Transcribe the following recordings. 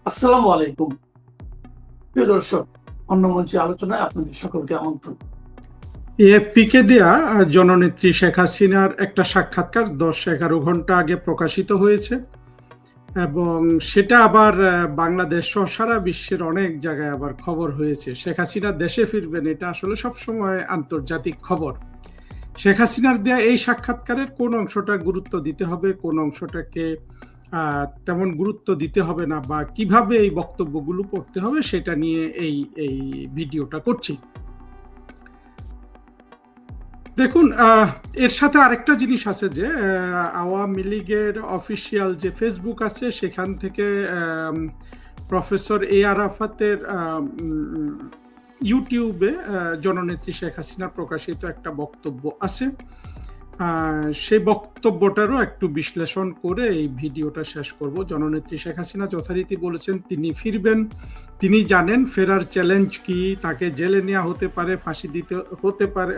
আসসালামু আলাইকুম। প্রিয় দর্শক, অন্য মঞ্চে আলোচনায় আপনাদের সকলকে আমন্ত্রণ। এএফপিকে দেয়া জননেত্রী শেখ হাসিনার একটা সাক্ষাৎকার 10-11 ঘন্টা আগে প্রকাশিত হয়েছে এবং সেটা আবার বাংলাদেশ সহ সারা বিশ্বের অনেক জায়গায় আবার খবর হয়েছে। শেখ হাসিনা দেশে ফিরবেন, এটা আসলে সবসময় আন্তর্জাতিক খবর। শেখ হাসিনার দেয়া এই সাক্ষাৎকারের কোন অংশটা গুরুত্ব দিতে হবে, কোন অংশটাকে তেমন গুরুত্ব দিতে হবে না, বা কিভাবে এই বক্তব্যগুলো পড়তে হবে, সেটা নিয়ে এই এই ভিডিওটা করছি। দেখুন, এর সাথে আরেকটা জিনিস আছে যে আওয়ামী লীগের অফিসিয়াল যে ফেসবুক আছে, সেখান থেকে প্রফেসর এ আরাফাতের ইউটিউবে জননেত্রী শেখ হাসিনার প্রকাশিত একটা বক্তব্য আছে। সেই বক্তব্যটারও একটু বিশ্লেষণ করে এই ভিডিওটা শেষ করব। জননেত্রী শেখ হাসিনা যথারীতি বলেছেন তিনি ফিরবেন, তিনি জানেন ফেরার চ্যালেঞ্জ কি, তাকে জেলে নেওয়া হতে পারে, ফাঁসি দিতে হতে পারে,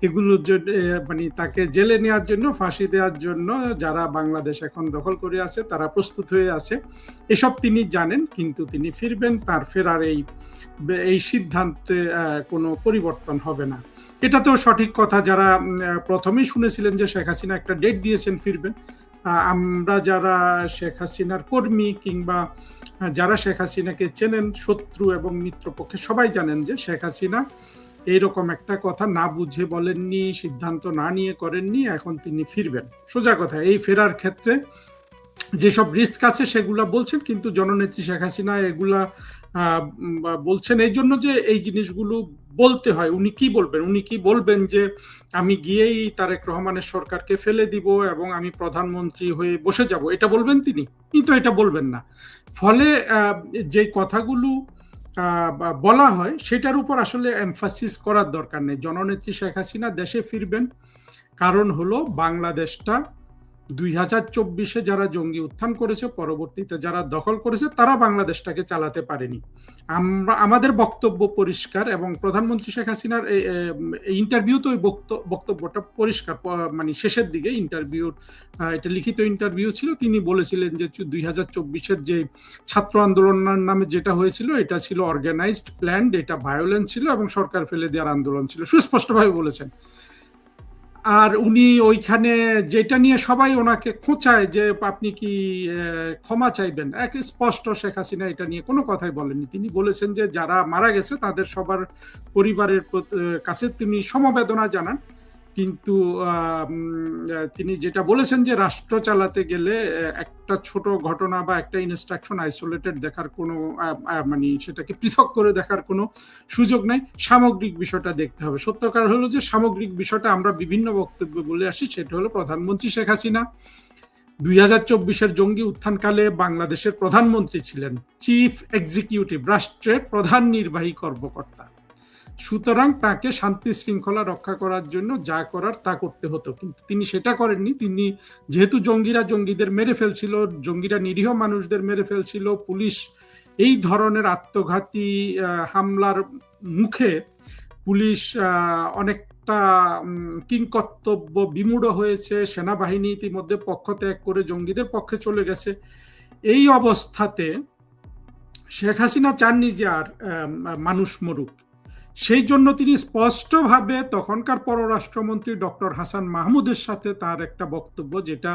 এগুলোর জন্য মানে তাকে জেলে নেওয়ার জন্য, ফাঁসি দেওয়ার জন্য যারা বাংলাদেশ এখন দখল করে আছে তারা প্রস্তুত হয়ে আছে, এসব তিনি জানেন। কিন্তু তিনি ফিরবেন, তার ফেরার এই সিদ্ধান্তে কোনো পরিবর্তন হবে না। এটা তো সঠিক কথা। যারা প্রথমেই শুনেছিলেন যে শেখ হাসিনা একটা ডেট দিয়েছেন ফিরবেন, আমরা যারা শেখ হাসিনার কর্মী কিংবা যারা শেখ হাসিনাকে চেনেন, শত্রু এবং মিত্রপক্ষে, সবাই জানেন যে শেখ হাসিনা এইরকম একটা কথা না বুঝে বলেননি, সিদ্ধান্ত না নিয়ে করেননি, এখন তিনি ফিরবেন। সোজা কথা, এই ফেরার ক্ষেত্রে যেসব রিস্ক আছে সেগুলা বলছেন, কিন্তু জননেত্রী শেখ হাসিনা এগুলা বলছেন এই জন্য যে এই জিনিসগুলো বলতে হয়। উনি কি বলবেন? উনি কি বলবেন যে আমি গিয়েই তারেক রহমানের সরকারকে ফেলে দিব এবং আমি প্রধানমন্ত্রী হয়ে বসে যাব, এটা বলবেন তিনি? কিন্তু এটা বলবেন না। ফলে যে কথাগুলো বলা হয় সেটার উপর আসলে এমফাসিস করার দরকার নেই। জননেত্রী শেখ হাসিনা দেশে ফিরবেন, কারণ হলো বাংলাদেশটা 2024-এ যারা জঙ্গি উত্থান করেছে, পরবর্তীতে যারা দখল করেছে, তারা বাংলাদেশটাকে চালাতে পারেনি। আমাদের বক্তব্য পরিষ্কার, এবং প্রধানমন্ত্রী শেখ হাসিনার ইন্টারভিউতে ওই বক্তব্যটা পরিষ্কার। মানে শেষের দিকে ইন্টারভিউর, এটা লিখিত ইন্টারভিউ ছিল, তিনি বলেছিলেন যে 2024-এর যে ছাত্র আন্দোলনের নামে যেটা হয়েছিল, এটা ছিল অর্গানাইজড, প্ল্যান্ড, এটা ভায়োলেন্স ছিল এবং সরকার ফেলে দেওয়ার আন্দোলন ছিল, সুস্পষ্টভাবে বলেছেন। আর উনি ওইখানে যেটা নিয়ে সবাই ওনাকে খোঁচায় যে আপনি কি ক্ষমা চাইবেন, এক স্পষ্ট শেখ হাসিনা এটা নিয়ে কোনো কথাই বলেননি। তিনি বলেছেন যে যারা মারা গেছে তাদের সবার পরিবারের কাছে তিনি সমবেদনা জানান, কিন্তু তিনি যেটা বলেছেন যে রাষ্ট্র চালাতে গেলে একটা ছোট ঘটনা বা একটা ইনস্ট্রাকশন আইসোলেটেড দেখার কোনো মানে সেটাকে পৃথক করে দেখার কোনো সুযোগ নাই, সামগ্রিক বিষয়টা দেখতে হবে। সত্যকার হলো যে সামগ্রিক বিষয়টা আমরা বিভিন্ন বক্তব্যে বলে আসি, সেটা হলো প্রধানমন্ত্রী শেখ হাসিনা 2024-এর জঙ্গি উত্থানকালে বাংলাদেশের প্রধানমন্ত্রী ছিলেন, চিফ এক্সিকিউটিভ, রাষ্ট্রের প্রধান নির্বাহী কর্মকর্তা। সুতরাং তাকে শান্তি শৃঙ্খলা রক্ষা করার জন্য যা করার তা করতে হতো, কিন্তু তিনি সেটা করেননি। তিনি যেহেতু জঙ্গিদের মেরে ফেলছিল, জঙ্গিরা নিরীহ মানুষদের মেরে ফেলছিল, পুলিশ এই ধরনের আত্মঘাতী হামলার মুখে পুলিশ অনেকটা কিংকর্তব্য বিমূঢ় হয়েছে, সেনাবাহিনী ইতিমধ্যে পক্ষ ত্যাগ করে জঙ্গিদের পক্ষে চলে গেছে। এই অবস্থাতে শেখ হাসিনা চাননি যে আর মানুষ মরুক। সেই জন্য তিনি স্পষ্টভাবে তখনকার পররাষ্ট্রমন্ত্রী ডক্টর হাসান মাহমুদের সাথে তার একটা বক্তব্য, যেটা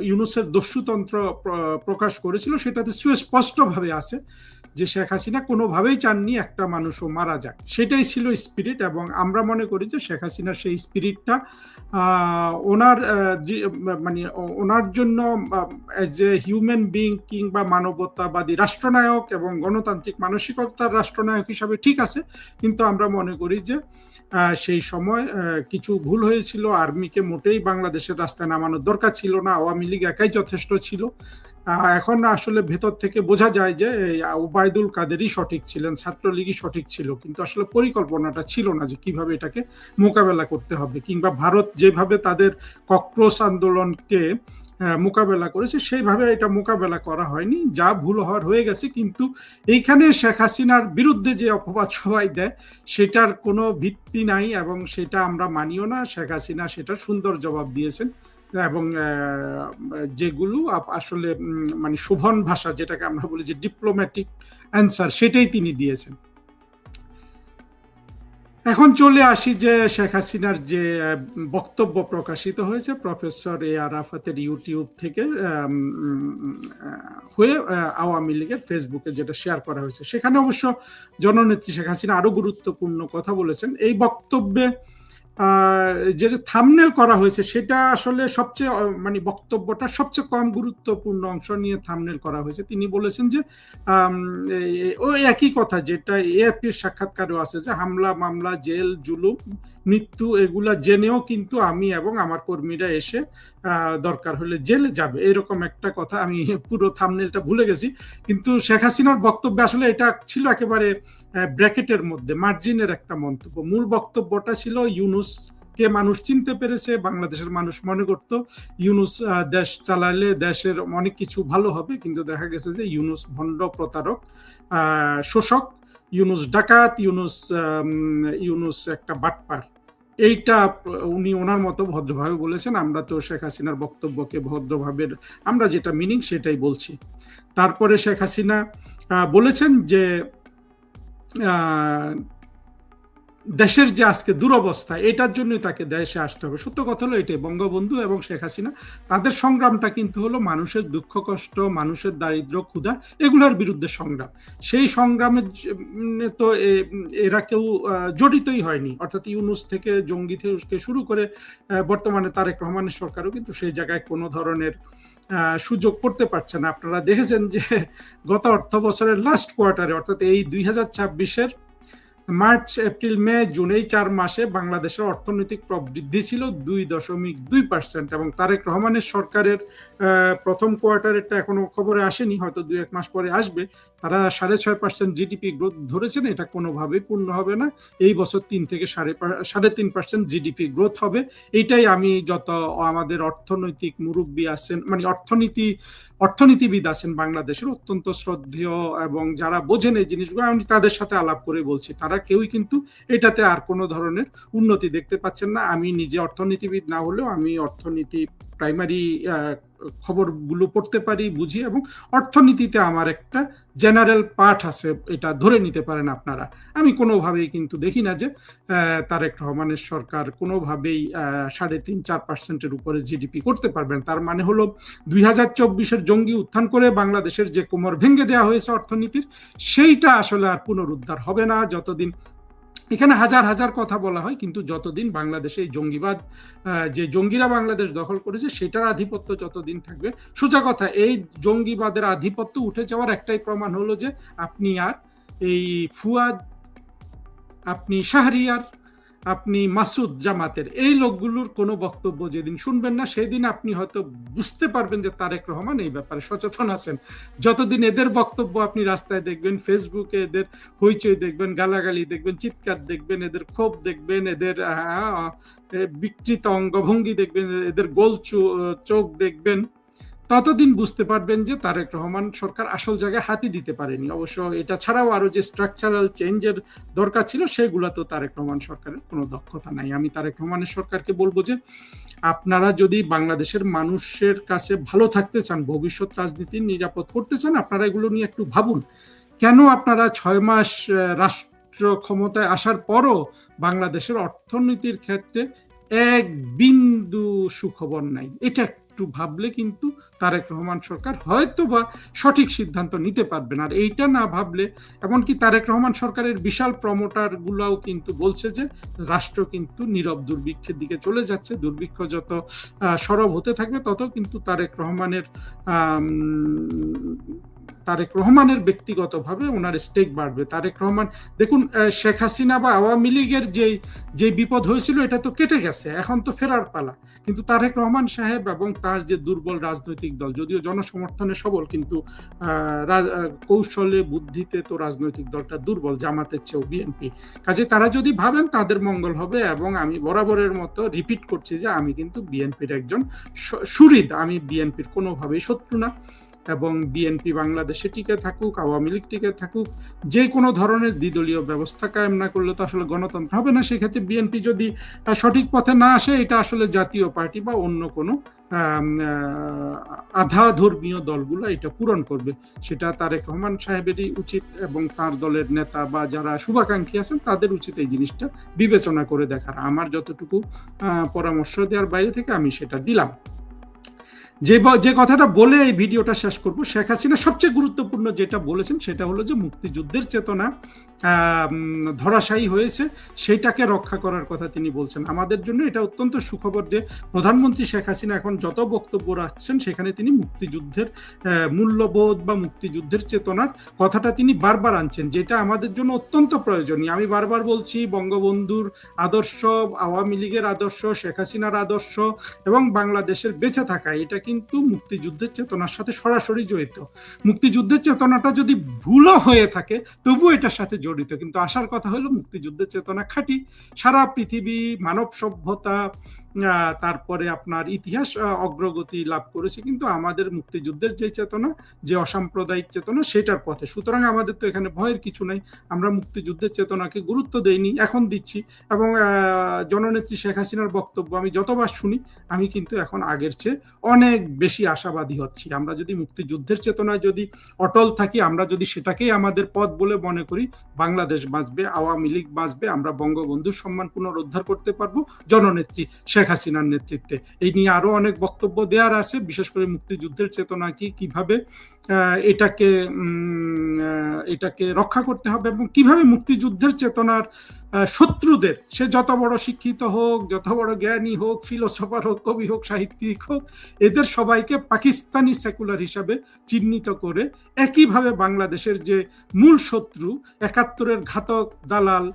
ইউনুসের দস্যুতন্ত্র প্রকাশ করেছিল, সেটাতে সুস্পষ্টভাবে আছে যে শেখ হাসিনা কোনোভাবেই চাননি একটা মানুষও মারা যাক। সেটাই ছিল স্পিরিট, এবং আমরা মনে করি যে শেখ হাসিনার সেই স্পিরিটটা ওনার মানে ওনার জন্য এজ এ হিউম্যান বিং কিংবা মানবতাবাদী রাষ্ট্রনায়ক এবং গণতান্ত্রিক মানসিকতার রাষ্ট্রনায়ক হিসাবে ঠিক আছে, কিন্তু আমরা মনে করি যে সেই সময় কিছু ভুল হয়েছিল। আর্মিকে মোটেই বাংলাদেশের রাস্তায় নামানোর দরকার ছিল না, আওয়ামী লীগ একাই যথেষ্ট ছিল। এখন আসলে ভেতর থেকে বোঝা যায় যে ওবায়দুল কাদেরই সঠিক ছিলেন, ছাত্রলীগই সঠিক ছিল, কিন্তু আসলে পরিকল্পনাটা ছিল না যে কিভাবে এটাকে মোকাবেলা করতে হবে, কিংবা ভারত যেভাবে তাদের ককরোচ আন্দোলনকে মোকাবেলা করেছে সেইভাবে এটা মোকাবেলা করা হয়নি। যা ভুল হওয়ার হয়ে গেছে, কিন্তু এইখানে শেখ হাসিনার বিরুদ্ধে যে অপবাদ সবাই দেয় সেটার কোনো ভিত্তি নাই, এবং সেটা আমরা মানিও না। শেখ হাসিনা সেটা সুন্দর জবাব দিয়েছেন, এবং যেগুলো আসলে মানে শোভন ভাষা, যেটাকে আমরা বলি যে ডিপ্লোম্যাটিক অ্যান্সার, সেটাই তিনি দিয়েছেন। এখন চলে আসি যে শেখ হাসিনার যে বক্তব্য প্রকাশিত হয়েছে প্রফেসর এ আরাফাতের ইউটিউব থেকে হয়ে আওয়ামী লীগের ফেসবুকে যেটা শেয়ার করা হয়েছে, সেখানে অবশ্য জননেত্রী শেখ হাসিনা আরো গুরুত্বপূর্ণ কথা বলেছেন। এই বক্তব্যে যেটা থাম্বনেল করা হয়েছে সেটা আসলে সবচেয়ে মানে বক্তব্যটা সবচেয়ে কম গুরুত্বপূর্ণ অংশ নিয়ে থাম্বনেল করা হয়েছে। তিনি বলেছেন যে ওই একই কথা যেটা এএফপির সাক্ষাৎকারও আছে, যে হামলা মামলা জেল জুলুম মৃত্যু এগুলা জেনেও কিন্তু আমি এবং আমার কর্মীরা এসে দরকার হলে জেলে যাবে, এরকম একটা কথা। আমি পুরো থাম্বনেলটা ভুলে গেছি, কিন্তু শেখ হাসিনার বক্তব্যে আসলে এটা ছিল একেবারে ব্র্যাকেটের মধ্যে মার্জিনের একটা মন্তব্য। মূল বক্তব্যটা ছিল ইউনূসকে মানুষ চিনতে পেরেছে, বাংলাদেশের মানুষ মনে করত ইউনূস দেশ চালালে দেশের অনেক কিছু ভালো হবে, কিন্তু দেখা গেছে যে ইউনূস ভণ্ড, প্রতারক, শোষক, ইউনূস ডাকাত, ইউনূস একটা বাটপার। এইটা উনি ওনার মতো ভদ্রভাবে বলেছেন। আমরা তো শেখ হাসিনার বক্তব্যকে ভদ্রভাবে আমরা যেটা মিনিং সেটাই বলছি। তারপরে শেখ হাসিনা বলেছেন যে দেশের যে আজকে দুরবস্থা, এটার জন্যই তাকে দেশে আসতে হবে। সত্য কথা হলো এটাই, বঙ্গবন্ধু এবং শেখ হাসিনা তাদের সংগ্রামটা কিন্তু হলো মানুষের দুঃখ কষ্ট, মানুষের দারিদ্র ক্ষুধা এগুলোর বিরুদ্ধে সংগ্রাম। সেই সংগ্রামের তো এরা কেউ জড়িতই হয়নি, অর্থাৎ ইউনূস থেকে জঙ্গি থেকে শুরু করে বর্তমানে তারেক রহমানের সরকারও কিন্তু সেই জায়গায় কোনো ধরনের সুযোগ করতে পারছে না। আপনারা দেখেছেন যে গত অর্থ বছরের লাস্ট কোয়ার্টারে, অর্থাৎ এই 2026-এর মার্চ এপ্রিল মে জুন, এই 4 মাসে বাংলাদেশের অর্থনৈতিক প্রবৃদ্ধি ছিল 2.2%, এবং তারেক রহমানের সরকারের প্রথম কোয়ার্টারেরটা এখনো খবরে আসেনি, হয়তো 2-1 মাস পরে আসবে। তারা 6.5% জিডিপি গ্রোথ ধরেছেন, এটা কোনোভাবেই পূর্ণ হবে না। এই বছর 3 থেকে 3.5% জিডিপি গ্রোথ হবে। এইটাই আমি যত আমাদের অর্থনৈতিক মুরব্বী আছেন, মানে অর্থনীতিবিদ আছেন বাংলাদেশের, অত্যন্ত শ্রদ্ধেয় এবং যারা বোঝেন এই জিনিসগুলো, আমি তাদের সাথে আলাপ করে বলছি, তারা কেউই কিন্তু এটাতে আর কোনো ধরনের উন্নতি দেখতে পাচ্ছেন না। আমি নিজে অর্থনীতিবিদ না হলেও আমি অর্থনীতি প্রাইমারি খবরগুলো পড়তে পারি, বুঝি, এবং অর্থনীতিতে আমার একটা জেনারেল পাঠ আছে, এটা ধরে নিতে পারেন আপনারা। আমি কোনোভাবেই কিন্তু দেখি না যে তারেক রহমানের সরকার কোনোভাবেই 3.5-4%-এর উপরে জিডিপি করতে পারবেন। তার মানে হলো 2024-এর জঙ্গি উত্থান করে বাংলাদেশের যে কোমর ভেঙে দেওয়া হয়েছে অর্থনীতির, সেইটা আসলে আর পুনরুদ্ধার হবে না যতদিন এখানে হাজার হাজার কথা বলা হয়, কিন্তু যতদিন বাংলাদেশে এই জঙ্গিবাদ, যে জঙ্গিরা বাংলাদেশ দখল করেছে সেটার আধিপত্য যতদিন থাকবে, সোজা কথা এই জঙ্গিবাদের আধিপত্য উঠে যাওয়ার একটাই প্রমাণ হলো যে আপনি আর এই ফুয়াদ, আপনি শাহরিয়ার, আপনি মাসুদ জামাতের এই লোকগুলোর কোনো বক্তব্য যেদিন শুনবেন না, সেদিন আপনি হয়তো বুঝতে পারবেন যে তারেক রহমান এই ব্যাপারে সচেতন আছেন। যতদিন এদের বক্তব্য আপনি রাস্তায় দেখবেন, ফেসবুকে এদের হইচই দেখবেন, গালাগালি দেখবেন, চিৎকার দেখবেন, এদের ক্ষোভ দেখবেন, এদের বিকৃত অঙ্গভঙ্গি দেখবেন, এদের গোল চোখ দেখবেন, ততদিন বুঝতে পারবেন যে তারেক রহমান সরকার আসল জায়গায় হাতি দিতে পারেনি। অবশ্য এটা ছাড়াও আরো যে স্ট্রাকচারাল চেঞ্জের দরকার ছিল সেগুলো তো তারেক রহমান সরকারের কোনো দক্ষতা নাই। আমি তারেক রহমানের সরকারকে বলবো যে আপনারা যদি বাংলাদেশের মানুষের কাছে ভালো থাকতে চান, ভবিষ্যৎ রাজনীতি নিরাপদ করতে চান, আপনারা এগুলো নিয়ে একটু ভাবুন। কেন আপনারা 6 মাস রাষ্ট্র ক্ষমতায় আসার পরও বাংলাদেশের অর্থনীতির ক্ষেত্রে এক বিন্দু সুখবর নাই? এটা একটু ভাবলে কিন্তু তারেক রহমান সরকার হয়তো বা সঠিক সিদ্ধান্ত নিতে পারবেন। আর এইটা না ভাবলে, এমনকি তারেক রহমান সরকারের বিশাল প্রমোটার গুলাও কিন্তু বলছে যে রাষ্ট্র কিন্তু নীরব দুর্ভিক্ষের দিকে চলে যাচ্ছে। দুর্ভিক্ষ যত সরব হতে থাকবে তত কিন্তু তারেক রহমানের ব্যক্তিগতভাবে ওনার স্টেক বাড়বে। তারেক রহমান দেখুন, শেখ হাসিনা বা আওয়ামী লীগের যে বিপদ হয়েছিল এটা তো কেটে গেছে, এখন তো ফেরার পালা। কিন্তু তারেক রহমান সাহেব এবং তার যে দুর্বল রাজনৈতিক দল, যদিও জনসমর্থনে সবল, কিন্তু কৌশলে বুদ্ধিতে তো রাজনৈতিক দলটা দুর্বল, জামাতের চেয়েও বিএনপি। কাজে তারা যদি ভাবেন তাদের মঙ্গল হবে। এবং আমি বরাবরের মতো রিপিট করছি যে আমি কিন্তু বিএনপির একজন সুহৃদ, আমি বিএনপির কোনোভাবেই শত্রু না। এবং বিএনপি বাংলাদেশে টিকে থাকুক, আওয়ামী লীগ টিকে থাকুক, যে কোনো ধরনের দ্বিদলীয় ব্যবস্থা কায়েম না করলে তো আসলে গণতন্ত্র হবে না। সেক্ষেত্রে বিএনপি যদি সঠিক পথে না আসে, এটা আসলে জাতীয় পার্টি বা অন্য কোনো আধা ধর্মীয় দলগুলো এটা পূরণ করবে। সেটা তারেক রহমান সাহেবেরই উচিত এবং তার দলের নেতা বা যারা শুভাকাঙ্ক্ষী আছেন তাদের উচিত এই জিনিসটা বিবেচনা করে দেখার। আমার যতটুকু পরামর্শ দেওয়ার বাইরে থেকে আমি সেটা দিলাম। যে কথাটা বলে এই ভিডিওটা শেষ করব, শেখ হাসিনা সবচেয়ে গুরুত্বপূর্ণ যেটা বলেছেন সেটা হলো যে মুক্তিযুদ্ধের চেতনা ধরাশায়ী হয়েছে, সেটাকে রক্ষা করার কথা তিনি বলছেন। আমাদের জন্য এটা অত্যন্ত সুখবর যে প্রধানমন্ত্রী শেখ হাসিনা এখন যত বক্তব্য রাখছেন সেখানে তিনি মুক্তিযুদ্ধের মূল্যবোধ বা মুক্তিযুদ্ধের চেতনার কথাটা তিনি বারবার আনছেন, যেটা আমাদের জন্য অত্যন্ত প্রয়োজনীয়। আমি বারবার বলছি, বঙ্গবন্ধুর আদর্শ, আওয়ামী লীগের আদর্শ, শেখ হাসিনার আদর্শ এবং বাংলাদেশের বেঁচে থাকা, এটা কিন্তু মুক্তিযুদ্ধের চেতনার সাথে সরাসরি জড়িত। মুক্তিযুদ্ধের চেতনাটা যদি ভুলও হয়ে থাকে তবু এটার সাথে জড়িত, কিন্তু আসার কথা হলো মুক্তিযুদ্ধের চেতনা খাঁটি। সারা পৃথিবী, মানব সভ্যতা, তারপরে আপনার ইতিহাস অগ্রগতি লাভ করেছে কিন্তু আমাদের মুক্তিযুদ্ধের যে চেতনা, যে অসাম্প্রদায়িক চেতনা, সেটার পথে। সুতরাং আমাদের তো এখানে ভয়ের কিছু নাই। আমরা মুক্তিযুদ্ধের চেতনাকে গুরুত্ব দেইনি, এখন দিচ্ছি। এবং জননেত্রী শেখ হাসিনার বক্তব্য আমি যতবার শুনি, আমি কিন্তু এখন আগের চেয়ে অনেক বেশি আশাবাদী হচ্ছি। আমরা যদি মুক্তিযুদ্ধের চেতনায় যদি অটল থাকি, আমরা যদি সেটাকেই আমাদের পথ বলে মনে করি, বাংলাদেশ বাঁচবে, আওয়ামী লীগ বাঁচবে, আমরা বঙ্গবন্ধুর সম্মান পুনরুদ্ধার করতে পারবো জননেত্রী শেখ হাসিনার নেতৃত্বে। এই নিয়ে আরো অনেক বক্তব্য দেওয়ার আছে, বিশেষ করে মুক্তিযুদ্ধের চেতনা কি, কিভাবে এটাকে রক্ষা করতে হবে এবং কিভাবে মুক্তিযুদ্ধের চেতনার শত্রুদের, সে যত বড় শিক্ষিত হোক, যত বড় জ্ঞানী হোক, ফিলোসফার হোক, কবি হোক, সাহিত্যিক হোক, এদের সবাইকে পাকিস্তানি সেকুলার হিসাবে চিহ্নিত করে একইভাবে বাংলাদেশের যে মূল শত্রু, ৭১-এর ঘাতক দালাল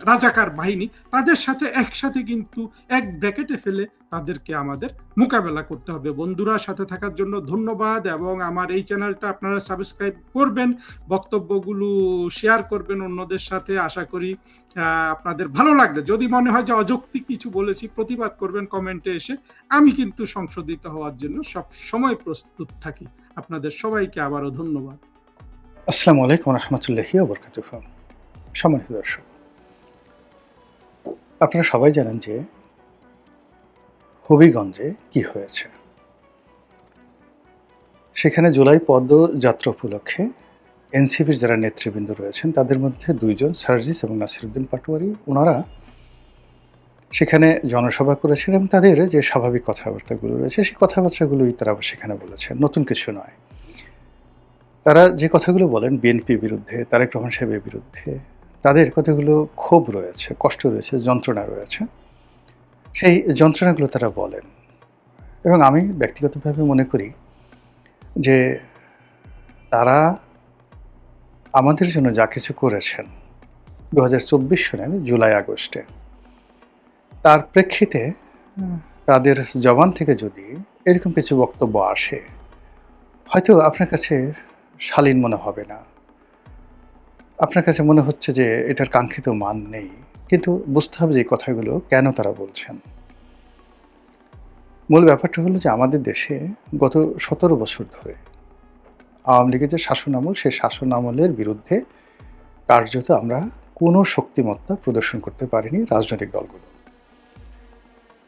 রাজাকার বাহিনী, তাদের সাথে একসাথে কিন্তু এক ব্র্যাকেটে ফেলে তাদেরকে আমাদের মোকাবেলা করতে হবে। বন্ধুরা, সাথে থাকার জন্য ধন্যবাদ এবং আমার এই চ্যানেলটা আপনারা সাবস্ক্রাইব করবেন, বক্তব্যগুলো শেয়ার করবেন অন্যদের সাথে। আশা করি আপনাদের ভালো লাগবে। যদি মনে হয় যে অযৌক্তিক কিছু বলেছি, প্রতিবাদ করবেন কমেন্টে এসে। আমি কিন্তু সংশোধিত হওয়ার জন্য সব সময় প্রস্তুত থাকি। আপনাদের সবাইকে আবারও ধন্যবাদ। আসসালামু আলাইকুম রহমতুল্লাহি ওয়া বারাকাতুহু। সম্মানিত দর্শক, আপনারা সবাই জানেন যে হবিগঞ্জে কি হয়েছে। সেখানে জুলাই পদযাত্রা উপলক্ষে এনসিপির যারা নেতৃবৃন্দ রয়েছেন তাদের মধ্যে দুইজন, সার্জিস এবং নাসিরউদ্দিন পাটোয়ারি, ওনারা সেখানে জনসভা করেছেন এবং তাদের যে স্বাভাবিক কথাবার্তাগুলো রয়েছে সেই কথাবার্তাগুলোই তারা সেখানে বলেছেন, নতুন কিছু নয়। তারা যে কথাগুলো বলেন বিএনপির বিরুদ্ধে, তারেক রহমান সাহেবের বিরুদ্ধে, তাদের কতগুলো ক্ষোভ রয়েছে, কষ্ট রয়েছে, যন্ত্রণা রয়েছে, সেই যন্ত্রণাগুলো তারা বলেন। এবং আমি ব্যক্তিগতভাবে মনে করি যে তারা আমাদের জন্য যা কিছু করেছেন 2024 সনের জুলাই আগস্টে, তার প্রেক্ষিতে তাদের জবান থেকে যদি এরকম কিছু বক্তব্য আসে, হয়তো আপনার কাছে শালীন মনে হবে না, আপনার কাছে মনে হচ্ছে যে এটার কাঙ্ক্ষিত মান নেই, কিন্তু বুঝতে হবে যে এই কথাগুলো কেন তারা বলছেন। মূল ব্যাপারটা হলো যে আমাদের দেশে গত 17 বছর ধরে আওয়ামী লীগের যে শাসন আমল, সেই শাসন আমলের বিরুদ্ধে কার্যত আমরা কোনো শক্তিমত্তা প্রদর্শন করতে পারিনি রাজনৈতিক দলগুলো।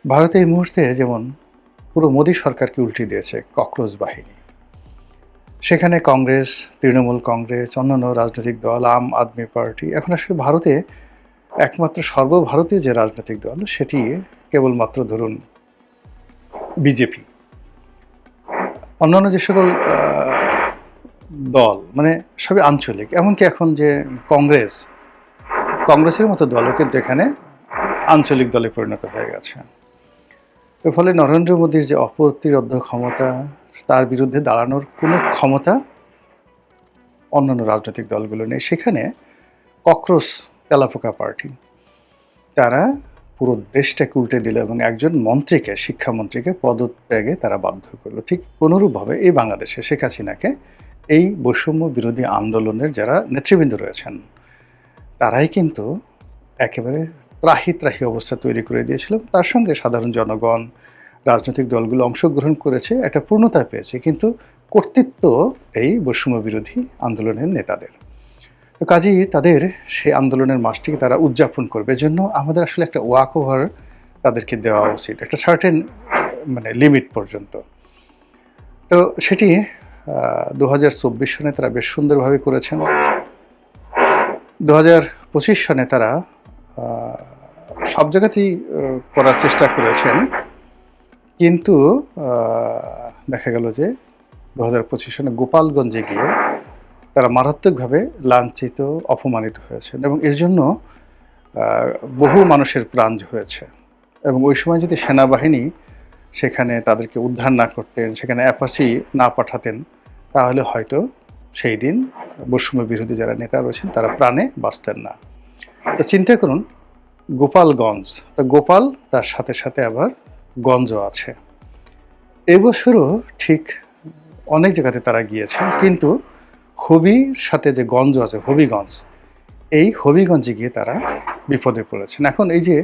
ভারতে এই মুহূর্তে যেমন পুরো মোদী সরকারকে উল্টে দিয়েছে ককরোচ বাহিনী। সেখানে কংগ্রেস, তৃণমূল কংগ্রেস, অন্যান্য রাজনৈতিক দল, আম আদমি পার্টি, এখন আসলে ভারতে একমাত্র সর্বভারতীয় যে রাজনৈতিক দল সেটি কেবলমাত্র ধরুন বিজেপি। অন্যান্য যে সকল দল মানে সবই আঞ্চলিক, এমনকি এখন যে কংগ্রেসের মতো দলও কিন্তু এখানে আঞ্চলিক দলে পরিণত হয়ে গেছে। এর ফলে নরেন্দ্র মোদীর যে অপ্রতিরোধ্য ক্ষমতা, তার বিরুদ্ধে দাঁড়ানোর কোনো ক্ষমতা অন্যান্য রাজনৈতিক দলগুলো নেই। সেখানে ককরোচ তেলাপোকা পার্টি, তারা পুরো দেশটাকে উল্টে দিল এবং একজন মন্ত্রীকে, শিক্ষামন্ত্রীকে পদত্যাগে তারা বাধ্য করলো। ঠিক অনুরূপভাবে এই বাংলাদেশে শেখ হাসিনাকে এই বৈষম্য বিরোধী আন্দোলনের যারা নেতৃবৃন্দ রয়েছেন তারাই কিন্তু একেবারে ত্রাহি অবস্থা তৈরি করে দিয়েছিল। তার সঙ্গে সাধারণ জনগণ, রাজনৈতিক দলগুলো অংশগ্রহণ করেছে, একটা পূর্ণতা পেয়েছে, কিন্তু কর্তৃত্ব এই বৈষম্য বিরোধী আন্দোলনের নেতাদের। তো কাজেই তাদের সেই আন্দোলনের মাসটিকে তারা উদযাপন করবে, এজন্য আমাদের আসলে একটা ওয়াক ওভার তাদেরকে দেওয়া উচিত, একটা সার্টেন মানে লিমিট পর্যন্ত। তো সেটি 2024 সনে তারা বেশ সুন্দরভাবে করেছেন। 2025 সনে তারা সব জায়গাতেই করার চেষ্টা করেছেন, কিন্তু দেখা গেল যে 2025 সনে গোপালগঞ্জে গিয়ে তারা মারাত্মকভাবে লাঞ্ছিত, অপমানিত হয়েছেন, এবং এর জন্য বহু মানুষের প্রাণ ঝরেছে। এবং ওই সময় যদি সেনাবাহিনী সেখানে তাদেরকে উদ্ধার না করতেন, সেখানে অ্যাপাচি না পাঠাতেন, তাহলে হয়তো সেই দিন বৈষম্য বিরোধী যারা নেতা রয়েছেন তারা প্রাণে বাঁচতেন না। তো চিন্তা করুন, গোপালগঞ্জ, তো গোপাল তার সাথে সাথে আবার গঞ্জও আছে। এবছরও ঠিক অনেক জায়গাতে তারা গিয়েছেন, কিন্তু হবির সাথে যে গঞ্জ আছে, হবিগঞ্জ, এই হবিগঞ্জে গিয়ে তারা বিপদে পড়েছেন। এখন এই যে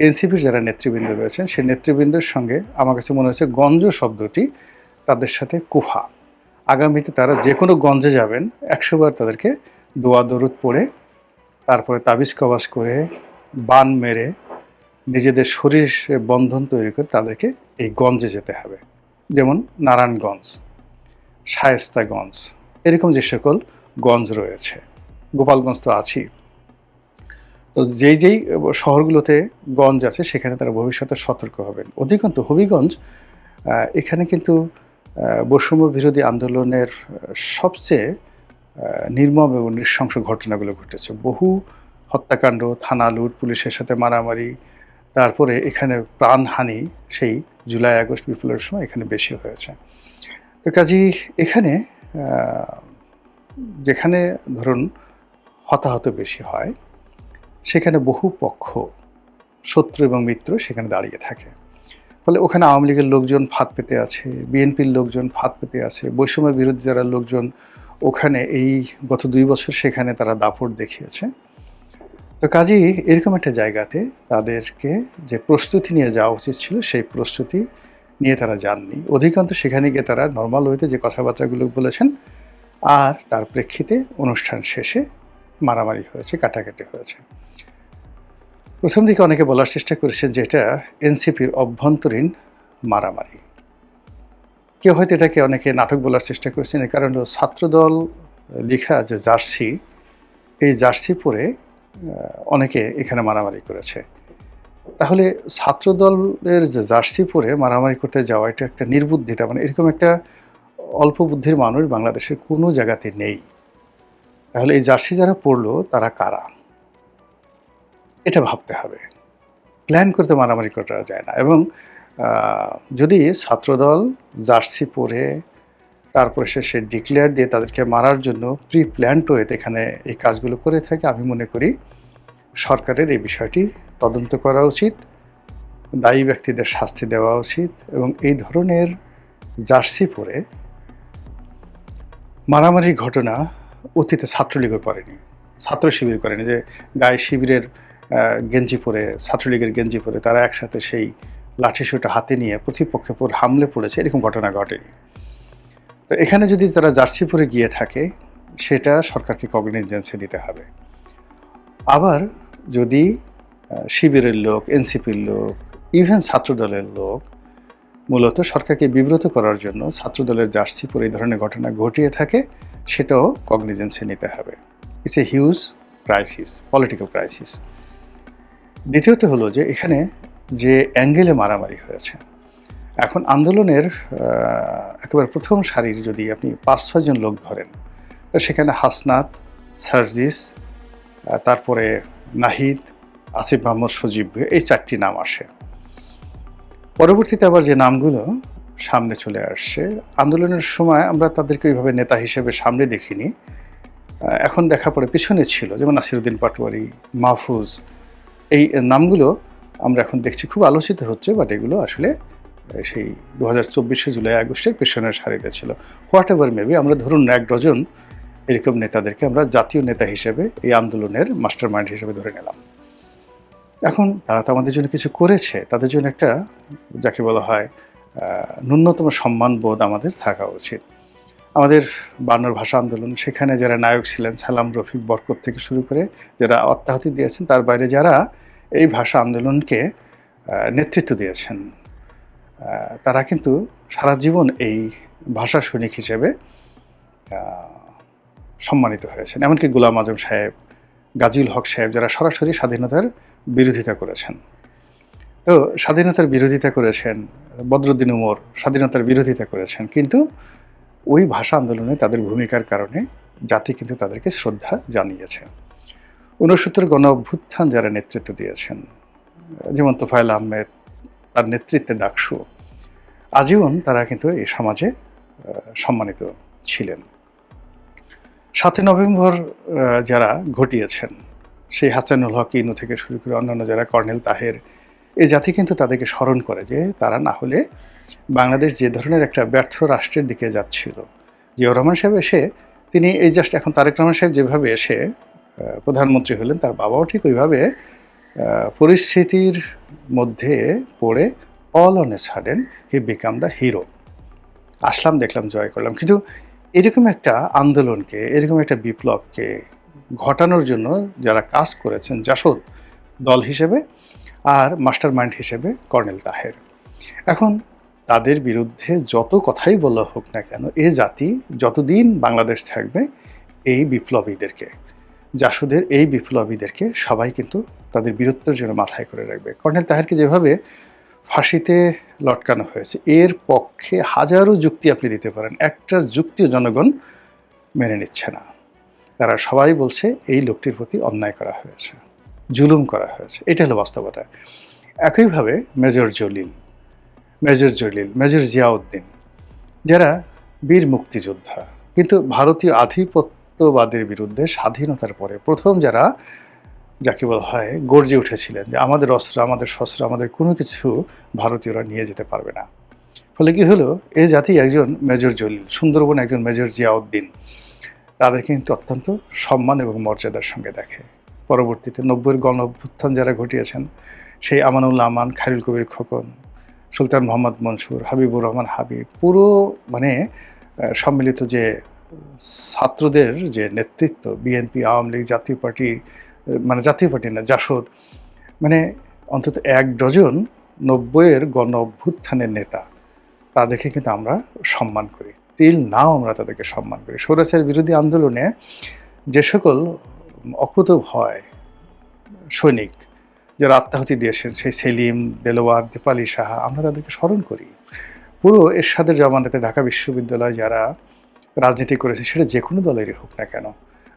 এনসিপির যারা নেতৃবৃন্দ রয়েছেন, সেই নেতৃবৃন্দের সঙ্গে আমার কাছে মনে হচ্ছে গঞ্জ শব্দটি তাদের সাথে কুফা। আগামীতে তারা যে কোনো গঞ্জে যাবেন, 100 বার তাদেরকে দোয়া দরুদ পড়ে, তারপরে তাবিজ কবাজ করে, বান মেরে, নিজেদের শরীর বন্ধন তৈরি করে তাদেরকে এই গঞ্জে যেতে হবে। যেমন নারায়ণগঞ্জ, শায়েস্তাগঞ্জ, এরকম যে সকল গঞ্জ রয়েছে, গোপালগঞ্জ তো আছেই। তো যেই যেই শহরগুলোতে গঞ্জ আছে সেখানে তারা ভবিষ্যতে সতর্ক হবেন। অধিকন্তু হবিগঞ্জ, এখানে কিন্তু বৈষম্য বিরোধী আন্দোলনের সবচেয়ে নির্মম এবং নৃশংস ঘটনাগুলো ঘটেছে। বহু হত্যাকাণ্ড, থানা লুট, পুলিশের সাথে মারামারি, তারপরে এখানে প্রাণহানি সেই জুলাই আগস্ট বিপ্লবের সময় এখানে বেশি হয়েছে। তো কাজেই এখানে যেখানে ধরুন হতাহত বেশি হয়, সেখানে বহু পক্ষ, শত্রু এবং মিত্র সেখানে দাঁড়িয়ে থাকে। ফলে ওখানে আওয়ামী লীগের লোকজন ফাঁদ পেতে আছে, বিএনপির লোকজন ফাঁদ পেতে আছে, বৈষম্য বিরোধী যারা লোকজন ওখানে এই গত 2 বছর সেখানে তারা দাপট দেখিয়েছে। তো কাজেই এরকম একটা জায়গাতে তাদেরকে যে প্রস্তুতি নিয়ে যাওয়া উচিত ছিল, সেই প্রস্তুতি নিয়ে তারা যাননি। অধিকাংশ সেখানে গিয়ে তারা নর্মাল ওয়েতে যে কথাবার্তাগুলো বলেছেন, আর তার প্রেক্ষিতে অনুষ্ঠান শেষে মারামারি হয়েছে, কাটাকাটি হয়েছে। প্রথম দিকে অনেকে বলার চেষ্টা করেছেন যে এটা এনসিপির অভ্যন্তরীণ মারামারি। কেউ হয়তো এটাকে অনেকে নাটক বলার চেষ্টা করেছেন, এর কারণ হলো ছাত্রদল লেখা যে জার্সি, এই জার্সি পরে অনেকে এখানে মারামারি করেছে। তাহলে ছাত্রদলের যে জার্সি পরে মারামারি করতে যাওয়া, এটা একটা নির্বুদ্ধিতা। মানে এরকম একটা অল্প বুদ্ধির মানুষ বাংলাদেশের কোনো জায়গাতে নেই। তাহলে এই জার্সি যারা পরলো তারা কারা, এটা ভাবতে হবে। প্ল্যান করতে মারামারি করা যায় না। এবং যদি ছাত্রদল জার্সি পরে তারপরে সে ডিক্লেয়ার দিয়ে তাদেরকে মারার জন্য প্রি প্ল্যান্ড ওয়েতে এখানে এই কাজগুলো করে থাকে, আমি মনে করি সরকারের এই বিষয়টি তদন্ত করা উচিত, দায়ী ব্যক্তিদের শাস্তি দেওয়া উচিত। এবং এই ধরনের জার্সি পরে মারামারির ঘটনা অতীতে ছাত্রলীগও করেনি, ছাত্র শিবির করেনি, যে গায়ে শিবিরের গেঞ্জি পরে, ছাত্রলীগের গেঞ্জি পরে তারা একসাথে সেই লাঠিসোঁটা হাতে নিয়ে প্রতিপক্ষের উপর হামলে পড়েছে, এরকম ঘটনা ঘটেনি। তো এখানে যদি তারা জার্সি পরে গিয়ে থাকে, সেটা সরকারকে কগনিজেন্সে নিতে হবে। আবার যদি শিবিরের লোক, এনসিপির লোক, ইভেন ছাত্রদলের লোক মূলত সরকারকে বিব্রত করার জন্য ছাত্রদলের জার্সি পরে এই ধরনের ঘটনা ঘটিয়ে থাকে, সেটাও কগনিজেন্সে নিতে হবে। It's a huge crisis, political crisis. দ্বিতীয়ত হলো যে এখানে যে অ্যাঙ্গেলে মারামারি হয়েছে, এখন আন্দোলনের একেবারে প্রথম সারির যদি আপনি 5-6 জন লোক ধরেন, তো সেখানে হাসনাত, সার্জিস, তারপরে নাহিদ, আসিফ মাহমুদ, সজীব, এই 4টি নাম আসে। পরবর্তীতে আবার যে নামগুলো সামনে চলে আসছে, আন্দোলনের সময় আমরা তাদেরকে ওইভাবে নেতা হিসেবে সামনে দেখিনি, এখন দেখা পড়ে পিছনে ছিল, যেমন নাসিরউদ্দিন পাটোয়ারি, মাহফুজ, এই নামগুলো আমরা এখন দেখছি খুব আলোচিত হচ্ছে, বাট এগুলো আসলে সেই 2024 জুলাই আগস্টের পেছনের সারিতে ছিল। হোয়াট এভার মেবি, আমরা ধরুন 1 ডজন এরকম নেতাদেরকে আমরা জাতীয় নেতা হিসেবে এই আন্দোলনের মাস্টার মাইন্ড হিসেবে ধরে নিলাম। এখন তারা তো আমাদের জন্য কিছু করেছে, তাদের জন্য একটা যাকে বলা হয় ন্যূনতম সম্মানবোধ আমাদের থাকা উচিত। আমাদের ৫২ ভাষা আন্দোলন, সেখানে যারা নায়ক ছিলেন, সালাম, রফিক, বরকত থেকে শুরু করে যারা আত্মাহুতি দিয়েছেন, তার বাইরে যারা এই ভাষা আন্দোলনকে নেতৃত্ব দিয়েছেন, তারা কিন্তু সারা জীবন এই ভাষা সৈনিক হিসেবে সম্মানিত হয়েছেন। এমনকি গোলাম আজম সাহেব, গাজীউল হক সাহেব, যারা সরাসরি স্বাধীনতার বিরোধিতা করেছেন। তো স্বাধীনতার বিরোধিতা করেছেন, বদরুদ্দিন উমর স্বাধীনতার বিরোধিতা করেছেন, কিন্তু ওই ভাষা আন্দোলনে তাদের ভূমিকার কারণে জাতি কিন্তু তাদেরকে শ্রদ্ধা জানিয়েছে। ৬৯ গণ অভ্যুত্থান যারা নেতৃত্ব দিয়েছেন, যেমন তোফায়েল আহমেদ, তার নেতৃত্বে ডাকসু, আজীবন তারা কিন্তু এই সমাজে সম্মানিত ছিলেন। ৭ই নভেম্বর যারা ঘটিয়েছেন, সেই হাসানুল হক ইনু থেকে শুরু করে অন্যান্য যারা, কর্নেল তাহের, এই জাতি কিন্তু তাদেরকে স্মরণ করে যে তারা না হলে বাংলাদেশ যে ধরনের একটা ব্যর্থ রাষ্ট্রের দিকে যাচ্ছিল। জিয়াউর রহমান সাহেব এসে তিনি এই জাস্ট এখন তারেক রহমান সাহেব যেভাবে এসে প্রধানমন্ত্রী হলেন, তার বাবাও ঠিক ওইভাবে পরিস্থিতির মধ্যে পড়ে all on a sudden he became the hero. আসলাম, দেখলাম, জয় করলাম। কিন্তু এরকম একটা আন্দোলনকে, এরকম একটা বিপ্লবকে ঘটানোর জন্য যারা কাজ করেছেন জাসদ দল হিসেবে আর মাস্টার মাইন্ড হিসেবে কর্নেল তাহের, এখন তাদের বিরুদ্ধে যত কথাই বলা হোক না কেন, এ জাতি যতদিন বাংলাদেশ থাকবে এই বিপ্লবীদেরকে, জাসদের এই বিপ্লবীদেরকে সবাই কিন্তু তাদের বীরত্বের জন্য মাথায় করে রাখবে। কর্নেল তাহেরকে যেভাবে ফাঁসিতে লটকানো হয়েছে, এর পক্ষে হাজারো যুক্তি আপনি দিতে পারেন, একটা যুক্তিও জনগণ মেনে নিচ্ছে না। তারা সবাই বলছে এই লোকটির প্রতি অন্যায় করা হয়েছে, জুলুম করা হয়েছে। এটা হলো বাস্তবতা। একইভাবে মেজর জিয়াউদ্দিন, যারা বীর মুক্তিযোদ্ধা, কিন্তু ভারতীয় আধিপত্যবাদের বিরুদ্ধে স্বাধীনতার পরে প্রথম যারা, যাকে বলা হয়, গর্জে উঠেছিলেন যে আমাদের অস্ত্র, আমাদের শস্ত্র, আমাদের কোনো কিছু ভারতীয়রা নিয়ে যেতে পারবে না। ফলে কি হলো, এই জাতি একজন মেজর জলিল, সুন্দরবন একজন মেজর জিয়াউদ্দিন, তাদেরকে কিন্তু অত্যন্ত সম্মান এবং মর্যাদার সঙ্গে দেখে। পরবর্তীতে ৯০-এর গণ অভ্যুত্থান যারা ঘটিয়েছেন, সেই আমানুল্লাহ আমান, খায়রুল কবির খোকন, সুলতান মোহাম্মদ মনসুর, হাবিবুর রহমান হাবিব, পুরো সম্মিলিত যে ছাত্রদের যে নেতৃত্ব, বিএনপি, আওয়ামী লীগ, জাতীয় পার্টি, জাতীয় পার্টি না, জাসদ, অন্তত ১ ডজন ৯০-এর গণ অভ্যুত্থানের নেতা, তাদেরকে কিন্তু আমরা সম্মান করি। টিল নাও আমরা তাদেরকে সম্মান করি। স্বৈরাচার বিরোধী আন্দোলনে যে সকল অকুতোভয় সৈনিক যারা আত্মাহুতি দিয়েছেন, সেই সেলিম, দেলোয়ার, দীপালি সাহা, আমরা তাদেরকে স্মরণ করি। পুরো এরশাদের জামানাতে ঢাকা বিশ্ববিদ্যালয় যারা রাজনীতি করেছে, সেটা যে কোনো দলেরই হোক না কেন,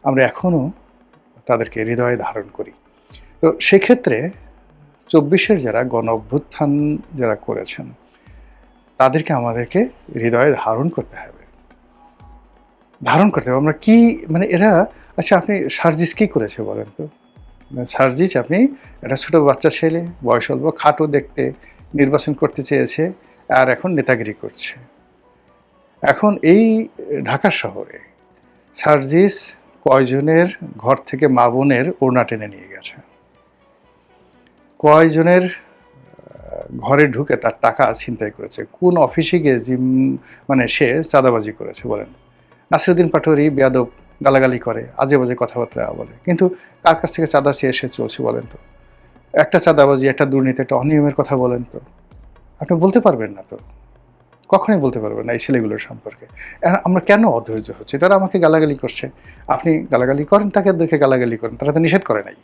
আমরা এখনও তাদেরকে হৃদয়ে ধারণ করি। তো সেক্ষেত্রে ২৪-এর যারা গণ অভ্যুত্থান যারা করেছেন, তাদেরকে আমাদেরকে হৃদয়ে ধারণ করতে হবে। আমরা কি এরা, আচ্ছা আপনি সার্জিস কী করেছে বলেন তো? সার্জিস, আপনি একটা ছোটো বাচ্চা ছেলে, বয়স অল্প, খাটো দেখতে, নির্বাচন করতে চেয়েছে, আর এখন নেতাগিরি করছে। এখন এই ঢাকা শহরে সার্জিস কয়জনের ঘর থেকে মা বোনের ওড়না টেনে নিয়ে গেছে, কয়জনের ঘরে ঢুকে তার টাকা ছিনতাই করেছে, কোন অফিসে গিয়ে সে চাঁদাবাজি করেছে বলেন। নাসিরুদ্দিন পাটোয়ারি বেয়াদব, গালাগালি করে, আজে বাজে কথাবার্তা বলে, কিন্তু কার কাছ থেকে চাঁদা চেয়ে এসে চলছে বলেন তো? একটা চাঁদাবাজি, একটা দুর্নীতি, একটা অনিয়মের কথা বলেন তো? আপনি বলতে পারবেন না তো, কখনোই বলতে পারবেন না এই ছেলেগুলোর সম্পর্কে। আমরা কেন অধৈর্য হচ্ছি? তারা আমাকে গালাগালি করছে, আপনি গালাগালি করেন, তাদেরকে গালাগালি করেন, তারা তো নিষেধ করে নাই,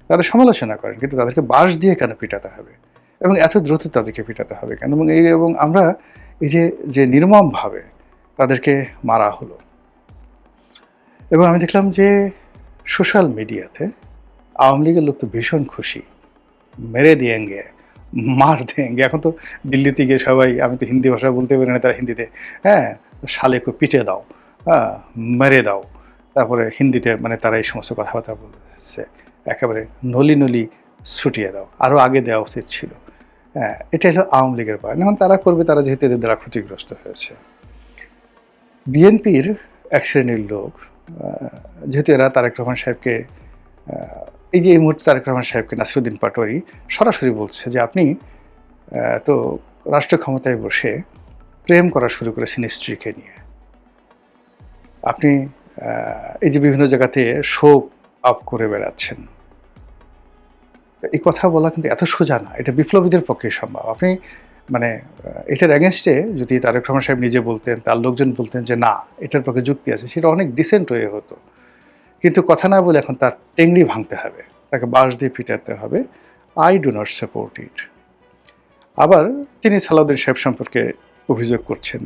তাদের সমালোচনা করেন, কিন্তু তাদেরকে বাঁশ দিয়ে কেন পিটাতে হবে, এবং এত দ্রুত তাদেরকে পিটাতে হবে কেন? এবং আমরা এই যে নির্মমভাবে তাদেরকে মারা হলো। এবং আমি দেখলাম যে সোশ্যাল মিডিয়াতে আওয়ামী লীগের লোক তো ভীষণ খুশি, মেরে দিয়েঙ্গে, মার দেঙ্গে। এখন তো দিল্লিতে গিয়ে সবাই, আমি তো হিন্দি ভাষা বলতে পারি না, তারা হিন্দিতে শালেকে পিটে দাও, মেরে দাও, তারপরে হিন্দিতে তারা এই সমস্ত কথাবার্তা বলছে, একেবারে নলি নলি ছুটিয়ে দাও, আরও আগে দেওয়া উচিত ছিল। এটা হলো আওয়ামী লীগের পায়। এখন তারা করবে, তারা যেহেতু এদের দ্বারা ক্ষতিগ্রস্ত হয়েছে। বিএনপির এক শ্রেণীর লোক, যেহেতু এরা তারেক রহমান সাহেবকে এই যে এই মুহূর্তে তারেক রহমান সাহেবকে নাসিরুদ্দিন পাটোয়ারি সরাসরি বলছে যে আপনি তো রাষ্ট্র ক্ষমতায় বসে প্রেম করা শুরু করেছেন স্ত্রীকে নিয়ে, আপনি এই যে বিভিন্ন জায়গাতে শোক আপ করে বেড়াচ্ছেন, এই কথা বলা কিন্তু এত সোজা না, এটা বিপ্লবীদের পক্ষে সম্ভব। আপনি মানে এটার অ্যাগেনস্টে যদি তারেক রহমান সাহেব নিজে বলতেন, তার লোকজন বলতেন যে না এটার পক্ষে যুক্তি আছে, সেটা অনেক ডিসেন্ট হয়ে হতো। কিন্তু কথা না বলে এখন তার টেংরি ভাঙতে হবে, তাকে বাঁশ দিয়ে পিটাতে হবে। আই ডু নট সাপোর্ট ইট। আবার তিনি সালাউদ্দিন সাহেব সম্পর্কে অভিযোগ করছেন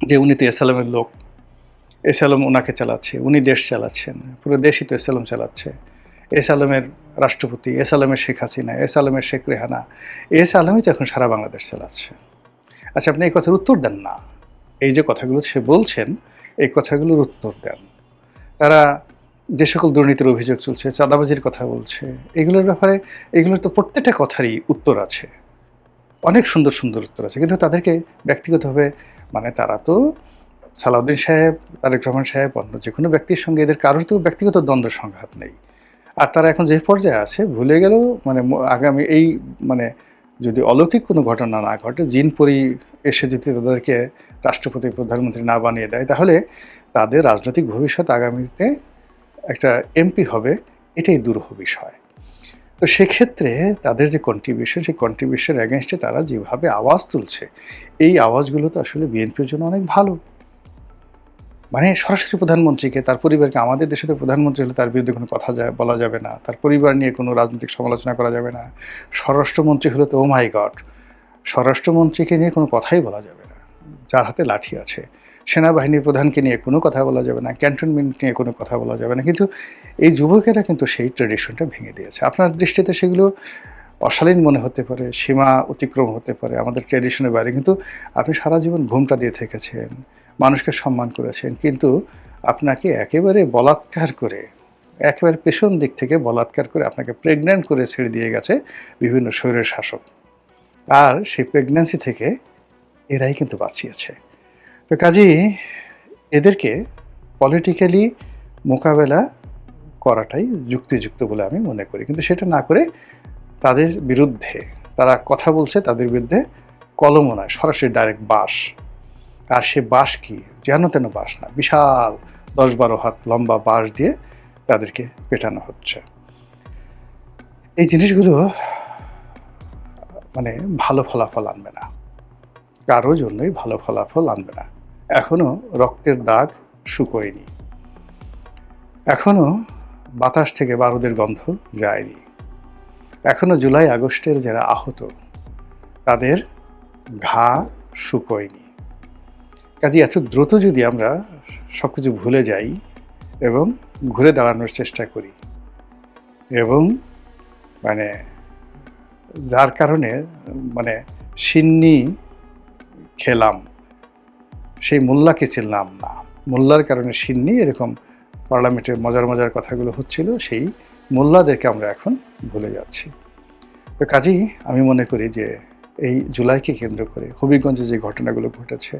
যে উনি তো এসালামের লোক, এসালাম ওনাকে চালাচ্ছে, উনি দেশ চালাচ্ছেন, পুরো দেশই তো এসালাম চালাচ্ছে, এসালামের রাষ্ট্রপতি, এসালামের শেখ হাসিনা, এসালামের শেখ রেহানা, এসালামই তো এখন সারা বাংলাদেশ চালাচ্ছে। আচ্ছা, আপনি এই কথার উত্তর দেন না। এই যে কথাগুলো সে বলছেন, এই কথাগুলোর উত্তর দেন। তারা যে সকল দুর্নীতির অভিযোগ চলছে, চাঁদাবাজির কথা বলছে, এগুলোর ব্যাপারে এগুলোর তো প্রত্যেকটা কথারই উত্তর আছে, অনেক সুন্দর সুন্দর উত্তর আছে। কিন্তু তাদেরকে ব্যক্তিগতভাবে মানে তারা তো সালাউদ্দিন সাহেব, তারেক রহমান সাহেব, অন্য যে কোনো ব্যক্তির সঙ্গে এদের কারোর তো ব্যক্তিগত দ্বন্দ্ব সংঘাত নেই। আর তারা এখন যে পর্যায়ে আছে ভুলে গেলেও মানে আগামী এই মানে যদি অলৌকিক কোনো ঘটনা না ঘটে, জিন পরি এসে যদি তাদেরকে রাষ্ট্রপতি প্রধানমন্ত্রী না বানিয়ে দেয়, তাহলে তাদের রাজনৈতিক ভবিষ্যৎ আগামীতে একটা এমপি হবে, এটাই দুরূহ বিষয়। তো সেক্ষেত্রে তাদের যে কন্ট্রিবিউশন, সেই কন্ট্রিবিউশনের অ্যাগেনস্টে তারা যেভাবে আওয়াজ তুলছে, এই আওয়াজগুলো তো আসলে বিএনপির জন্য অনেক ভালো। মানে সরাসরি প্রধানমন্ত্রীকে, তার পরিবারকে, আমাদের দেশে তো প্রধানমন্ত্রী হলে তার বিরুদ্ধে কোনো কথা বলা যাবে না, তার পরিবার নিয়ে কোনো রাজনৈতিক সমালোচনা করা যাবে না। স্বরাষ্ট্রমন্ত্রী হলে তো ও মাই গড, স্বরাষ্ট্রমন্ত্রীকে নিয়ে কোনো কথাই বলা যাবে না, যার হাতে লাঠি আছে। সেনাবাহিনীর প্রধানকে নিয়ে কোনো কথা বলা যাবে না, ক্যান্টনমেন্ট নিয়ে কোনো কথা বলা যাবে না। কিন্তু এই যুবকেরা কিন্তু সেই ট্রেডিশনটা ভেঙে দিয়েছে। আপনার দৃষ্টিতে সেগুলো অশালীন মনে হতে পারে, সীমা অতিক্রম হতে পারে আমাদের ট্র্যাডিশনের বাইরে, কিন্তু আপনি সারা জীবন ঘুমটা দিয়ে থেকেছেন, মানুষকে সম্মান করেছেন, কিন্তু আপনাকে একেবারে বলাৎকার করে, একেবারে পেছন দিক থেকে বলাৎকার করে আপনাকে প্রেগন্যান্ট করে ছেড়ে দিয়ে গেছে বিভিন্ন স্বৈরের শাসক। আর সেই প্রেগন্যান্সি থেকে এরাই কিন্তু বাঁচিয়েছে। তো কাজেই এদেরকে পলিটিক্যালি মোকাবেলা করাটাই যুক্তিযুক্ত বলে আমি মনে করি। কিন্তু সেটা না করে তাদের বিরুদ্ধে তারা কথা বলছে, তাদের বিরুদ্ধে কলমও নয়, সরাসরি ডাইরেক্ট বাঁশ। আর সে বাঁশ কি যেন তেন বাঁশ না, বিশাল 10-12 হাত লম্বা বাঁশ দিয়ে তাদেরকে পেটানো হচ্ছে। এই জিনিসগুলো মানে ভালো ফলাফল আনবে না, কারো জন্যই ভালো ফলাফল আনবে না। এখনো রক্তের দাগ শুকোয়নি, এখনো বাতাস থেকে বারুদের গন্ধ যায়নি, এখনো জুলাই আগস্টের যারা আহত তাদের ঘা শুকোয়নি। কাজে এত দ্রুত যদি আমরা সব কিছু ভুলে যাই এবং ঘুরে দাঁড়ানোর চেষ্টা করি, এবং মানে যার কারণে মানে সিন্নি খেলাম, সেই মোল্লাকে চিনলাম না, মোল্লার কারণে সিন্নি, এরকম পার্লামেন্টের মজার মজার কথাগুলো হচ্ছিল, সেই মোল্লাদেরকে আমরা এখন ভুলে যাচ্ছি। তো কাজেই আমি মনে করি যে এই জুলাইকে কেন্দ্র করে হবিগঞ্জে যে ঘটনাগুলো ঘটেছে,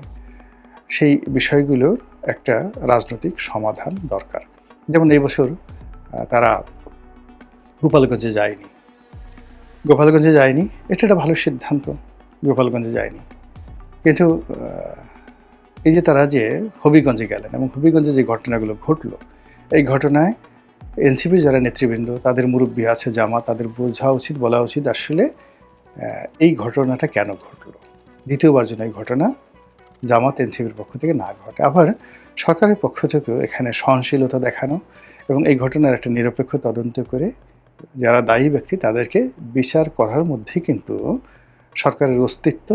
সেই বিষয়গুলোর একটা রাজনৈতিক সমাধান দরকার। যেমন এই বছর তারা গোপালগঞ্জে যায়নি, এটা একটা ভালো সিদ্ধান্ত, গোপালগঞ্জে যায়নি। কিন্তু এই যে তারা যে হবিগঞ্জে গেলেন এবং হবিগঞ্জে যে ঘটনাগুলো ঘটলো, এই ঘটনায় এনসিপির যারা নেতৃবৃন্দ, তাদের মুরব্বী আছে, জামা, তাদের বোঝা উচিত, বলা উচিত আসলে এই ঘটনাটা কেন ঘটলো, দ্বিতীয়বার যেন এই ঘটনা জামাত এনসিপির পক্ষ থেকে না ঘটে। আবার সরকারের পক্ষ থেকেও এখানে সহনশীলতা দেখানো এবং এই ঘটনার একটা নিরপেক্ষ তদন্ত করে যারা দায়ী ব্যক্তি তাদেরকে বিচার করার মধ্যেই কিন্তু সরকারের অস্তিত্ব,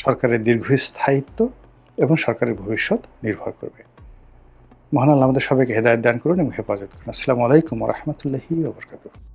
সরকারের দীর্ঘস্থায়িত্ব এবং সরকারের ভবিষ্যৎ নির্ভর করবে। মহান আল্লাহ আমাদের সবাইকে হেদায়েত দান করুন এবং হেফাজত করুন। আসসালামু আলাইকুম ওয়া রাহমাতুল্লাহি ওয়া বারাকাতুহু।